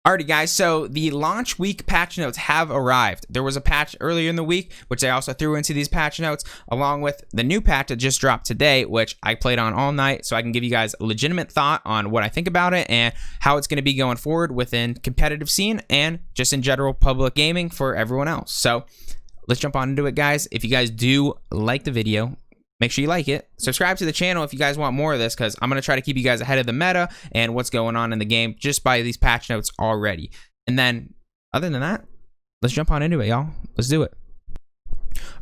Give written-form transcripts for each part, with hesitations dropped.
Alrighty guys, so the launch week patch notes have arrived. There was a patch earlier in the week, which I also threw into these patch notes, along with the new patch that just dropped today, which I played on all night, so I can give you guys a legitimate thought on what I think about it and how it's going to be going forward within competitive scene and just in general public gaming for everyone else. So let's jump on into it, guys. If you guys do like the video, make sure you like it. Subscribe to the channel if you guys want more of this, because I'm going to try to keep you guys ahead of the meta and what's going on in the game just by these patch notes already. And then, other than that, let's jump on into it, y'all. Let's do it.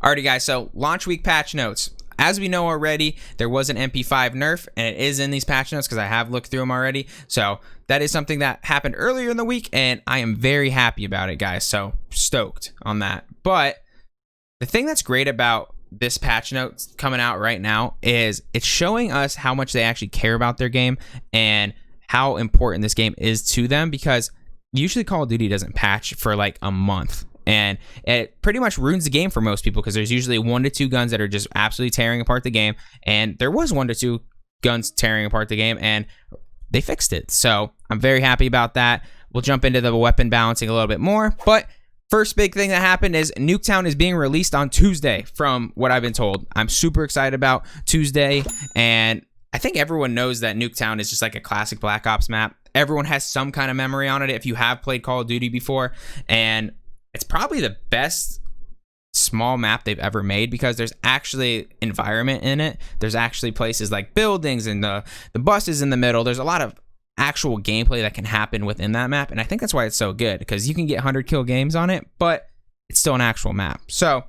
Alrighty, guys. So, launch week patch notes. As we know already, there was an MP5 nerf, and it is in these patch notes because I have looked through them already. So, that is something that happened earlier in the week, and I am very happy about it, guys. So, stoked on that. But the thing that's great about this patch note coming out right now is it's showing us how much they actually care about their game and how important this game is to them, because usually Call of Duty doesn't patch for like a month, and it pretty much ruins the game for most people because there's usually 1 to 2 guns that are just absolutely tearing apart the game, and there was 1 to 2 guns tearing apart the game and they fixed it. So I'm very happy about that. We'll jump into the weapon balancing a little bit more, but first big thing that happened is Nuketown is being released on Tuesday from what I've been told. I'm super excited about Tuesday, and I think everyone knows that Nuketown is just like a classic Black Ops map. Everyone has some kind of memory on it if you have played Call of Duty before, and it's probably the best small map they've ever made because there's actually environment in it. There's actually places like buildings and the buses in the middle. There's a lot of actual gameplay that can happen within that map, and I think that's why it's so good, because you can get 100 kill games on it, but it's still an actual map. So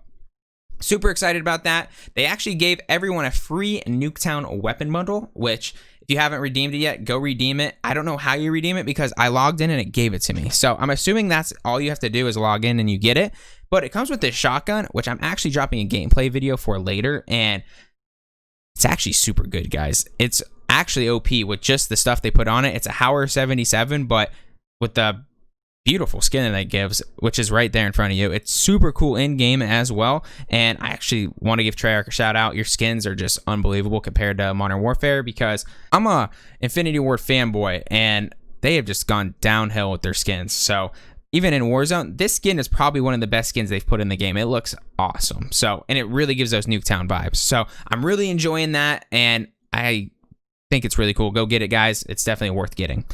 super excited about that. They actually gave everyone a free Nuketown weapon bundle, which if you haven't redeemed it yet, go redeem it. I don't know how you redeem it because I logged in and it gave it to me, so I'm assuming that's all you have to do is log in and you get it. But it comes with this shotgun, which I'm actually dropping a gameplay video for later, and it's actually super good, guys. It's actually OP with just the stuff they put on it. It's a Hauer 77, but with the beautiful skin that it gives, which is right there in front of you. It's super cool in game as well, and I actually want to give Treyarch a shout out. Your skins are just unbelievable compared to Modern Warfare, because I'm a Infinity Ward fanboy and they have just gone downhill with their skins. So even in Warzone, this skin is probably one of the best skins they've put in the game. It looks awesome. So, and it really gives those Nuketown vibes. So I'm really enjoying that, and I think it's really cool. Go get it, guys. It's definitely worth getting.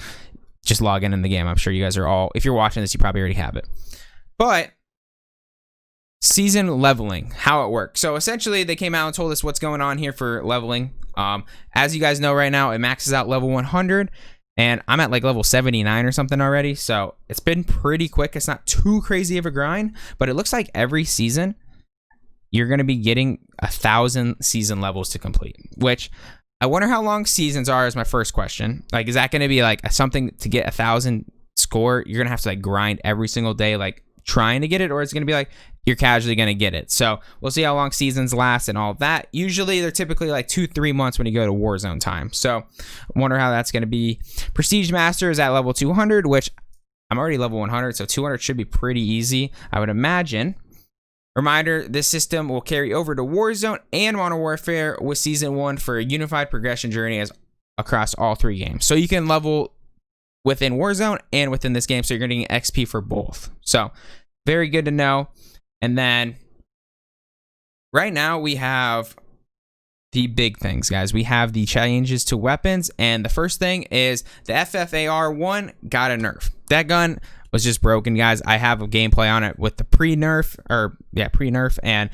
Just log in the game. I'm sure you guys are all, if you're watching this, you probably already have it. But season leveling, how it works. So essentially they came out and told us what's going on here for leveling. As you guys know right now, it maxes out level 100, and I'm at like level 79 or something already. So it's been pretty quick. It's not too crazy of a grind, but it looks like every season you're going to be getting 1,000 season levels to complete, which I wonder how long seasons are is my first question. Like, is that going to be like something to get 1,000 score? You're going to have to like grind every single day, like trying to get it, or it's going to be like you're casually going to get it. So we'll see how long seasons last and all that. Usually they're typically like 2-3 months when you go to Warzone time. So I wonder how that's going to be. Prestige Master is at level 200, which I'm already level 100. So 200 should be pretty easy, I would imagine. Reminder, this system will carry over to Warzone and Modern Warfare with Season 1 for a unified progression journey as across all 3 games. So you can level within Warzone and within this game, so you're getting XP for both. So very good to know. And then right now we have the big things, guys. We have the changes to weapons, and the first thing is the FFAR-1 got a nerf. That gun was just broken, guys. I have a gameplay on it with the pre-nerf, and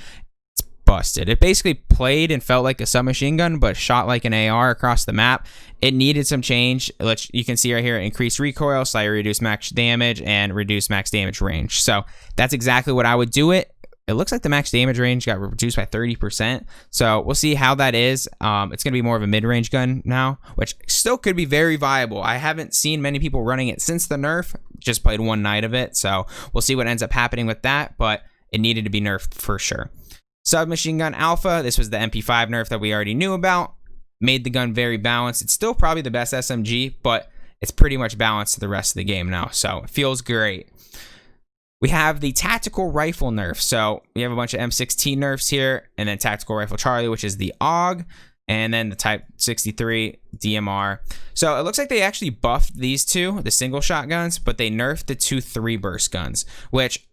it's busted. It basically played and felt like a submachine gun, but shot like an AR across the map. It needed some change. You can see right here, increased recoil, slightly reduced max damage, and reduced max damage range. So that's exactly what I would do it. It looks like the max damage range got reduced by 30%. So we'll see how that is. It's going to be more of a mid-range gun now, which still could be very viable. I haven't seen many people running it since the nerf. Just played one night of it. So we'll see what ends up happening with that, but it needed to be nerfed for sure. Submachine Gun Alpha. This was the MP5 nerf that we already knew about. Made the gun very balanced. It's still probably the best SMG, but it's pretty much balanced to the rest of the game now. So it feels great. We have the tactical rifle nerf. So we have a bunch of M16 nerfs here, and then tactical rifle Charlie, which is the AUG. and then the Type 63 DMR. So it looks like they actually buffed these two, the single shotguns, but they nerfed the 2 3-burst guns, which,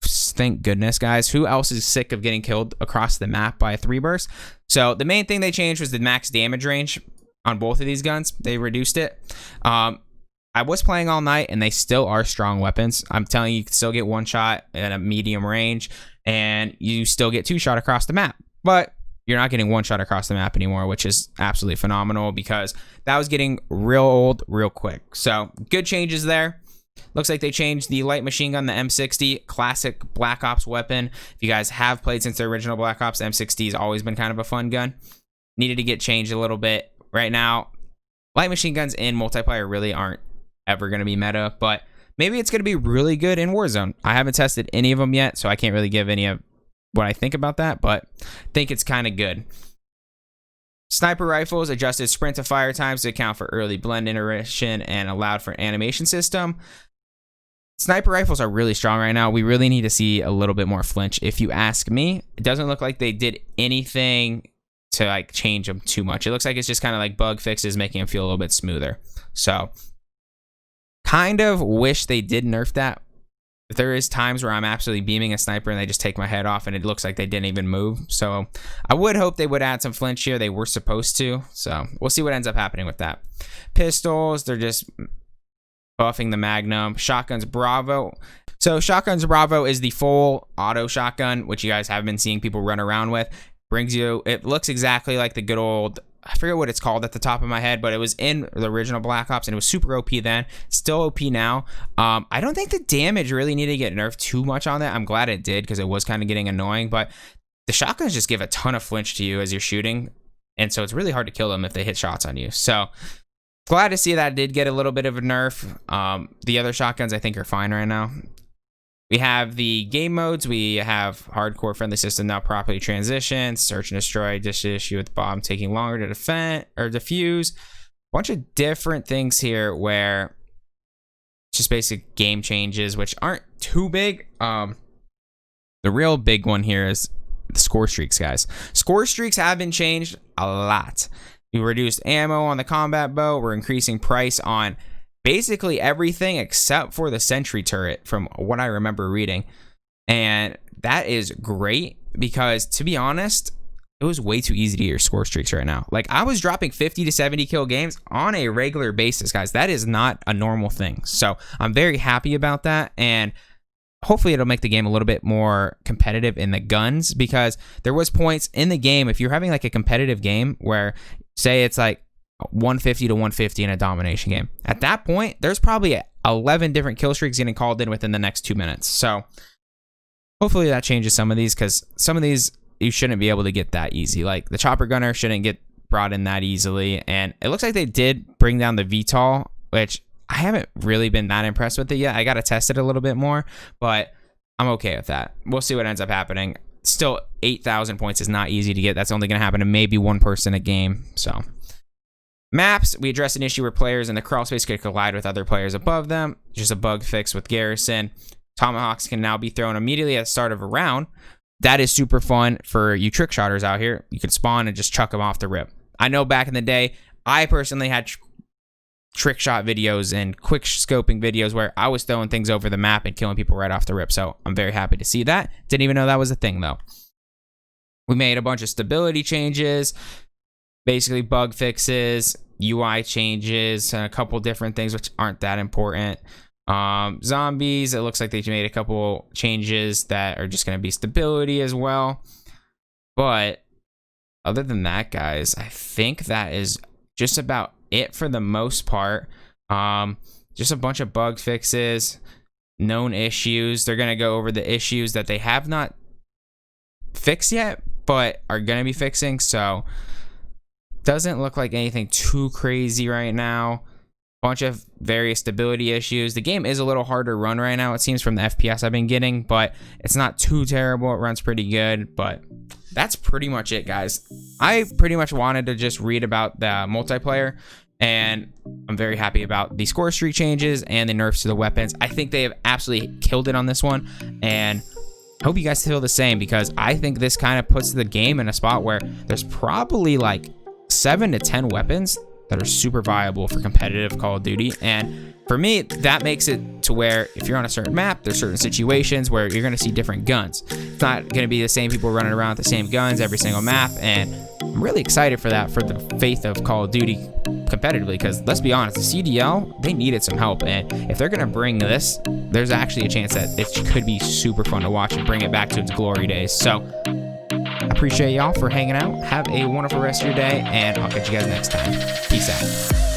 thank goodness, guys. Who else is sick of getting killed across the map by a 3-burst? So the main thing they changed was the max damage range on both of these guns. They reduced it. I was playing all night, and they still are strong weapons. I'm telling you, you can still get 1 shot at a medium range, and you still get 2 shot across the map. But you're not getting 1 shot across the map anymore, which is absolutely phenomenal because that was getting real old real quick. So good changes there. Looks like they changed the light machine gun, the M60, classic Black Ops weapon. If you guys have played since the original Black Ops, the M60 has always been kind of a fun gun. Needed to get changed a little bit. Right now, light machine guns in multiplayer really aren't ever going to be meta, but maybe it's going to be really good in Warzone. I haven't tested any of them yet, so I can't really give any of what I think about that, but I think it's kind of good. Sniper rifles adjusted sprint to fire times to account for early blend iteration and allowed for animation system. Sniper rifles are really strong right now. We really need to see a little bit more flinch. If you ask me, it doesn't look like they did anything to like change them too much. It looks like it's just kind of like bug fixes, making them feel a little bit smoother. So kind of wish they did nerf that. If there is times where I'm absolutely beaming a sniper and they just take my head off and it looks like they didn't even move. So I would hope they would add some flinch here. They were supposed to. So we'll see what ends up happening with that. Pistols, they're just buffing the Magnum. Shotguns Bravo. So Shotguns Bravo is the full auto shotgun, which you guys have been seeing people run around with. Brings you, it looks exactly like the good old, I forget what it's called at the top of my head, but it was in the original Black Ops and it was super OP then. Still OP now. I don't think the damage really needed to get nerfed too much on that. I'm glad it did because it was kind of getting annoying, but the shotguns just give a ton of flinch to you as you're shooting. And so it's really hard to kill them if they hit shots on you. So glad to see that it did get a little bit of a nerf. The other shotguns I think are fine right now. We have the game modes. We have hardcore friendly system now properly transitioned. Search and destroy. Dish issue with bomb taking longer to defend or defuse. Bunch of different things here where just basic game changes, which aren't too big. The real big one here is the score streaks, guys. Score streaks have been changed a lot. We reduced ammo on the combat bow. We're increasing price on basically everything except for the sentry turret from what I remember reading. And that is great because, to be honest, it was way too easy to get your score streaks right now. Like, I was dropping 50 to 70 kill games on a regular basis, guys. That is not a normal thing. So I'm very happy about that. And hopefully it'll make the game a little bit more competitive in the guns, because there was points in the game, if you're having like a competitive game where, say it's like 150 to 150 in a domination game, at that point there's probably 11 different kill streaks getting called in within the next 2 minutes. So hopefully that changes some of these, because some of these you shouldn't be able to get that easy. Like the chopper gunner shouldn't get brought in that easily, and it looks like they did bring down the VTOL, which I haven't really been that impressed with it yet. I gotta test it a little bit more, but I'm okay with that. We'll see what ends up happening. Still, 8,000 points is not easy to get. That's only gonna happen to maybe one person a game. So maps, we addressed an issue where players in the crawl space could collide with other players above them. Just a bug fix with Garrison. Tomahawks can now be thrown immediately at the start of a round. That is super fun for you trick shotters out here. You can spawn and just chuck them off the rip. I know back in the day, I personally had trick shot videos and quick scoping videos where I was throwing things over the map and killing people right off the rip. So I'm very happy to see that. Didn't even know that was a thing though. We made a bunch of stability changes, basically bug fixes, UI changes, and a couple different things which aren't that important. Zombies, it looks like they made a couple changes that are just going to be stability as well. But other than that, guys, I think that is just about it for the most part. Just a bunch of bug fixes, known issues. They're going to go over the issues that they have not fixed yet, but are going to be fixing. So doesn't look like anything too crazy right now. Bunch of various stability issues. The game is a little hard to run right now, it seems, from the FPS I've been getting, but it's not too terrible. It runs pretty good, but that's pretty much it, guys. I pretty much wanted to just read about the multiplayer, and I'm very happy about the score streak changes and the nerfs to the weapons. I think they have absolutely killed it on this one, and I hope you guys feel the same, because I think this kind of puts the game in a spot where there's probably like 7 to 10 weapons that are super viable for competitive Call of Duty. And for me, that makes it to where if you're on a certain map, there's certain situations where you're going to see different guns. It's not going to be the same people running around with the same guns every single map. And I'm really excited for that, for the faith of Call of Duty competitively, because let's be honest, the CDL, they needed some help. And if they're going to bring this, there's actually a chance that it could be super fun to watch and bring it back to its glory days. So I appreciate y'all for hanging out. Have a wonderful rest of your day, and I'll catch you guys next time. Peace out.